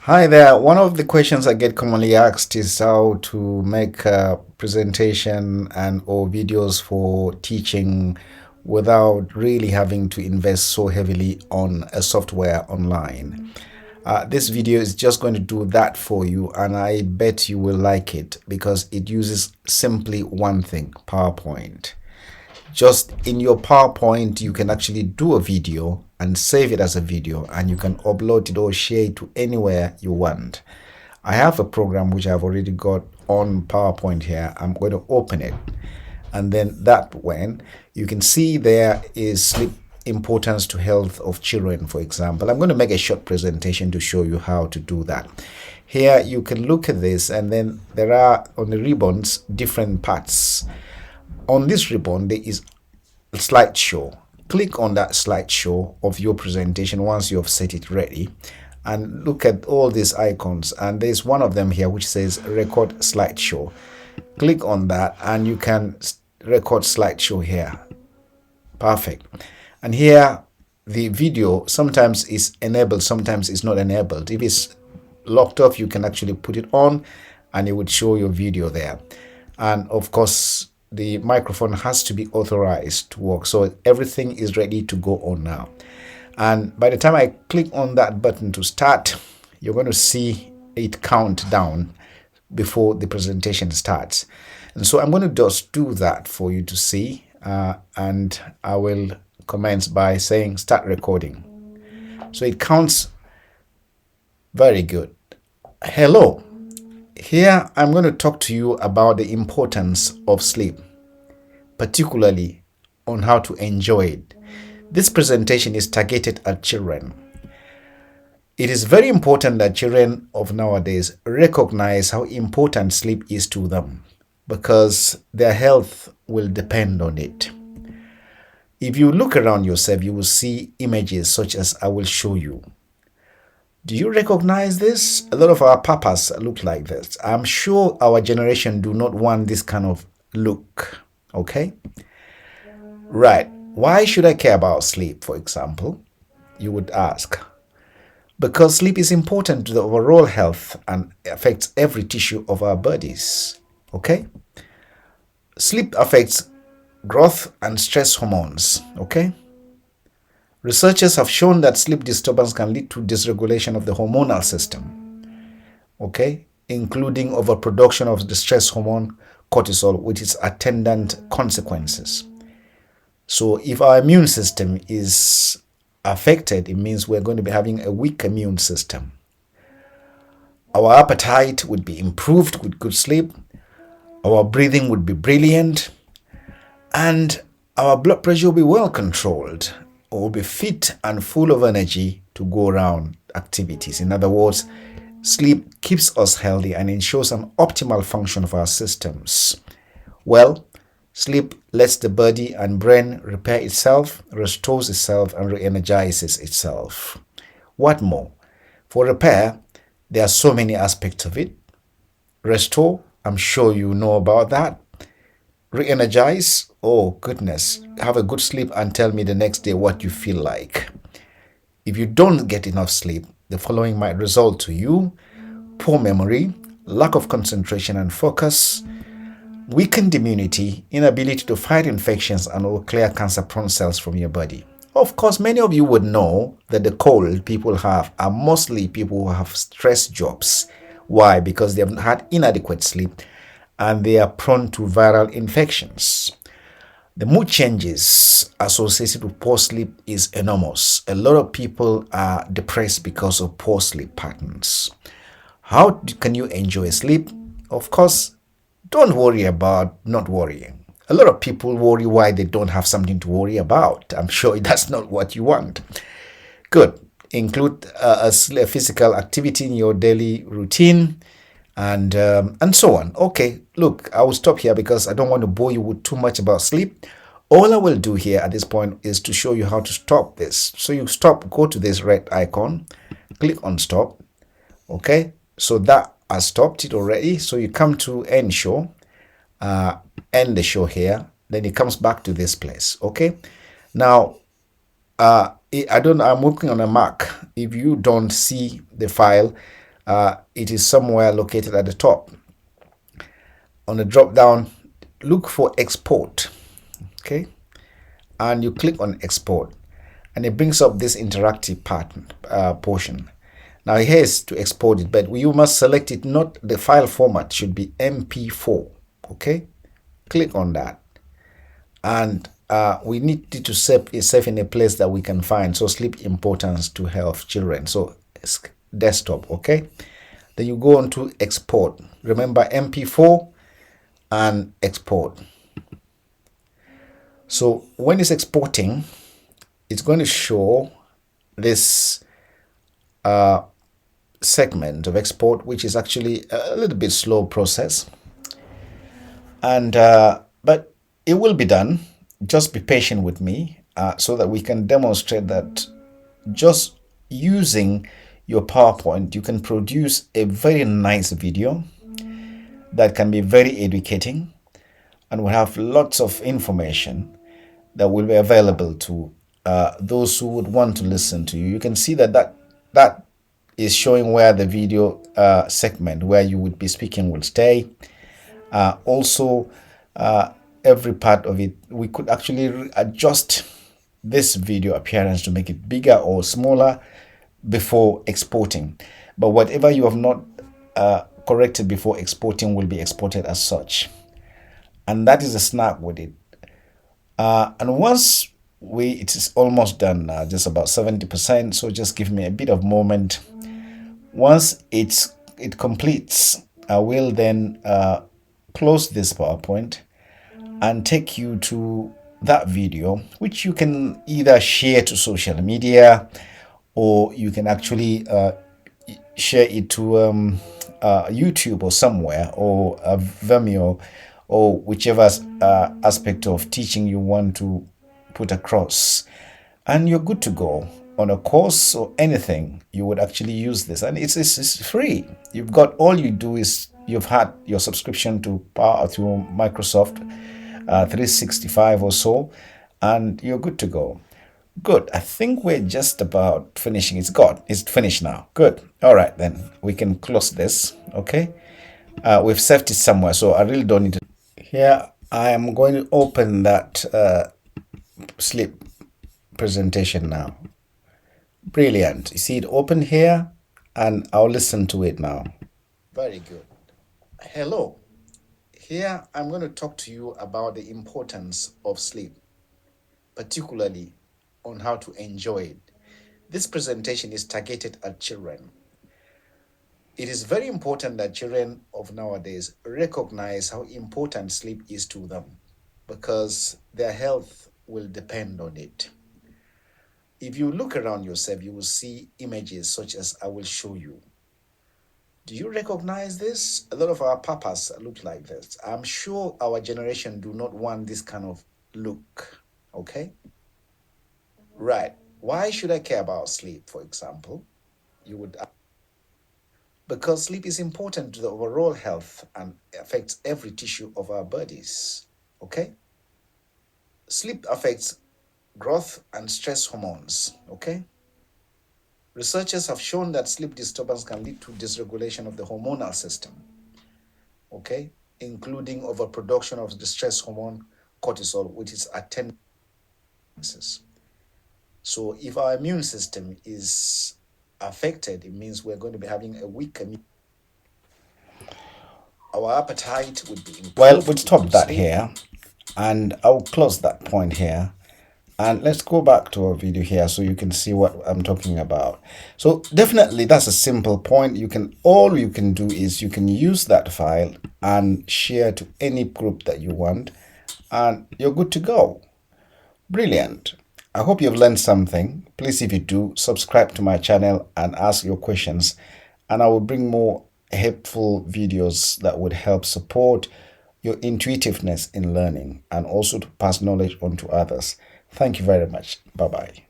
Hi there. One of the questions I get commonly asked is how to make a presentation and or videos for teaching without really having to invest so heavily on a software online. This video is just going to do that for you, and I bet you will like it because it uses simply one thing: PowerPoint. Just in your PowerPoint, you can actually do a video and save it as a video, and you can upload it or share it to anywhere you want. I have a program which I've already got on PowerPoint here. I'm going to open it, and then that when you can see there is sleep importance to health of children, for example. I'm going to make a short presentation to show you how to do that. Here you can look at this, and then there are on the ribbons different parts. On this ribbon, there is a slideshow. Click on that slideshow of your presentation once you have set it ready, and look at all these icons. And there's one of them here which says record slideshow. Click on that, and you can record slideshow here. Perfect. And here, the video sometimes is enabled, sometimes it's not enabled. If it's locked off, you can actually put it on, and it would show your video there. And of course, the microphone has to be authorized to work, so everything is ready to go on now. And by the time I click on that button to start, you're going to see it count down before the presentation starts. And so I'm going to just do that for you to see, and I will commence by saying start recording. So it counts. Very good. Hello. Here, I'm going to talk to you about the importance of sleep, particularly on how to enjoy it. This presentation is targeted at children. It is very important that children of nowadays recognize how important sleep is to them, because their health will depend on it. If you look around yourself, you will see images such as I will show you. Do you recognize this? A lot of our papas look like this. I'm sure our generation do not want this kind of look. Okay? Right. Why should I care about sleep, for example? You would ask. Because sleep is important to the overall health and affects every tissue of our bodies. Okay? Sleep affects growth and stress hormones. Okay? Researchers have shown that sleep disturbance can lead to dysregulation of the hormonal system, okay, including overproduction of the stress hormone cortisol, with its attendant consequences. So if our immune system is affected, it means we're going to be having a weak immune system. Our appetite would be improved with good sleep, our breathing would be brilliant, and our blood pressure will be well controlled, or will be fit and full of energy to go around activities. In other words, sleep keeps us healthy and ensures an optimal function of our systems. Well, sleep lets the body and brain repair itself, restores itself, and re-energizes itself. What more? For repair, there are so many aspects of it. Restore, I'm sure you know about that. Re-energize, oh goodness, have a good sleep and tell me the next day what you feel like. If you don't get enough sleep, the following might result to you: poor memory, lack of concentration and focus, weakened immunity, inability to fight infections, and or clear cancer-prone cells from your body. Of course, many of you would know that the cold people have are mostly people who have stress jobs. Why? Because they have had inadequate sleep and they are prone to viral infections. The mood changes associated with poor sleep is enormous. A lot of people are depressed because of poor sleep patterns. How can you enjoy sleep? Of course, don't worry about not worrying. A lot of people worry why they don't have something to worry about. I'm sure that's not what you want. Good. Include a physical activity in your daily routine, and so on. Okay, look, I will stop here because I don't want to bore you with too much about sleep. All I will do here at this point is to show you how to stop this. So you stop, go to this red icon, click on stop. Okay, so that has stopped it already. So you come to end show, end the show here, then it comes back to this place. Okay, now I'm working on a Mac. If you don't see the file, It is somewhere located at the top. On the drop down, look for export. Okay, and you click on export, and it brings up this interactive portion. Now here is to export it, but you must select it. Not the file format should be MP4. Okay, click on that, and we need it to save in a place that we can find. So sleep importance to health children. So it's desktop. Okay, then you go on to export. Remember MP4 and export. So when it's exporting, it's going to show this segment of export, which is actually a little bit slow process, and but it will be done. Just be patient with me so that we can demonstrate that just using your PowerPoint, you can produce a very nice video that can be very educating and will have lots of information that will be available to those who would want to listen to you. You can see that is showing where the video segment where you would be speaking will stay. Also, every part of it, we could actually adjust this video appearance to make it bigger or smaller before exporting. But whatever you have not corrected before exporting will be exported as such. And that is a snap with it. And once it is almost done now, just about 70%. So just give me a bit of moment. Once it completes, I will then close this PowerPoint and take you to that video, which you can either share to social media, or you can actually share it to YouTube or somewhere, or Vimeo, or whichever aspect of teaching you want to put across, and you're good to go. On a course or anything, you would actually use this, and it's free. You've got, all you do is you've had your subscription to Microsoft 365 or so, and you're good to go. Good. I think we're just about finishing. It's finished now. Good. All right, then we can close this. Okay. We've saved it somewhere, so I really don't need to. Here I am going to open that sleep presentation now. Brilliant. You see it open here, and I'll listen to it now. Very good. Hello. Here I'm going to talk to you about the importance of sleep, particularly on how to enjoy it. This presentation is targeted at children. It is very important that children of nowadays recognize how important sleep is to them, because their health will depend on it. If you look around yourself, you will see images such as I will show you. Do you recognize this? A lot of our papas look like this. I'm sure our generation do not want this kind of look, okay? Right. Why should I care about sleep, for example? You would, because sleep is important to the overall health and affects every tissue of our bodies, okay? Sleep affects growth and stress hormones, okay? Researchers have shown that sleep disturbance can lead to dysregulation of the hormonal system, okay, including overproduction of the stress hormone cortisol, which is attendant. So if our immune system is affected, it means we're going to be having a weak immune. Our appetite would be improved. Well, we'll stop that here, and I'll close that point here. And let's go back to our video here so you can see what I'm talking about. So definitely that's a simple point. All you can do is you can use that file and share to any group that you want, and you're good to go. Brilliant. I hope you've learned something. Please, if you do, subscribe to my channel and ask your questions, and I will bring more helpful videos that would help support your intuitiveness in learning and also to pass knowledge on to others. Thank you very much. Bye-bye.